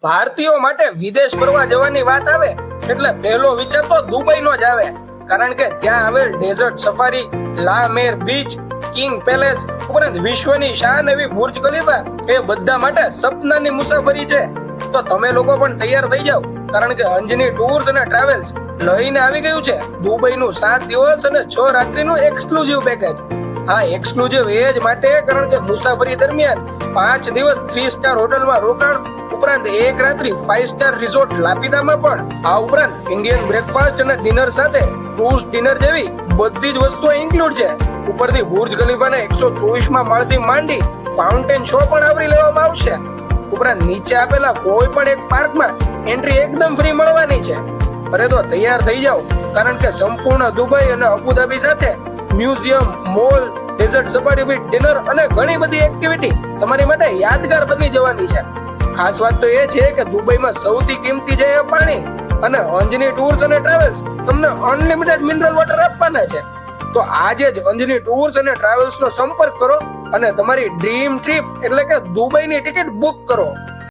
ભારતીયો માટે વિદેશ ફરવા જવાની વાત આવે એટલે પહેલો વિચાર તો દુબઈનો જ આવે, કારણ કે ત્યાં આવેલ ડેઝર્ટ સફારી, લા મેર બીચ, કિંગ પેલેસ ઉપરાંત વિશ્વની શાન એવી બુર્જ ખલીફા એ બધા માટે સપનાની મુસાફરી છે. તો તમે લોકો પણ તૈયાર થઈ જાઓ, કારણ કે અંજની ટૂર્સ અને ટ્રાવેલ્સ લઈને આવી ગયું છે દુબઈનું 7 દિવસ અને 6 રાત્રિનું એક્સક્લુઝિવ પેકેજ. હા, એક્સક્લુઝિવ એ જ માટે કારણ કે મુસાફરી દરમિયાન 5 દિવસ 3 સ્ટાર હોટલમાં રોકાણ ઉપરાંત 1 રાત્રિ 5 સ્ટાર રિસોર્ટ લાપીતામાં પણ. આ ઉપરાંત ઇન્ડિયન બ્રેકફાસ્ટ અને ડિનર સાથે ક્રૂઝ ડિનર જેવી બધી જ વસ્તુઓ ઇન્ક્લુડ છે. ઉપરથી બુર્જ ખલીફાના 124માં માળથી માંડી ફાઉન્ટેન શો પણ આવરી લેવામાં આવશે. ઉપરાંત નીચે આપેલા કોઈ પણ એક પાર્કમાં એન્ટ્રી એકદમ ફ્રી મળવાની છે. અરે તો તૈયાર થઈ જાઓ, કારણ કે સંપૂર્ણ દુબઈ અને અબુધાબી સાથે museum, mall, desert safari with dinner અને ઘણી બધી એક્ટિવિટી તમારી માટે યાદગાર બની જવાની છે. ખાસ વાત તો એ છે કે દુબઈમાં સૌથી કિંમતી છે એ પાણી, અને અંજની ટૂર્સ અને ટ્રાવેલ્સ તમને અનલિમિટેડ મિનરલ વોટર આપવાના છે. તો આજે જ અંજની ટૂર્સ અને ટ્રાવેલ્સ નો સંપર્ક કરો અને તમારી ડ્રીમ ટ્રીપ એટલે કે દુબઈની ટિકિટ બુક કરો.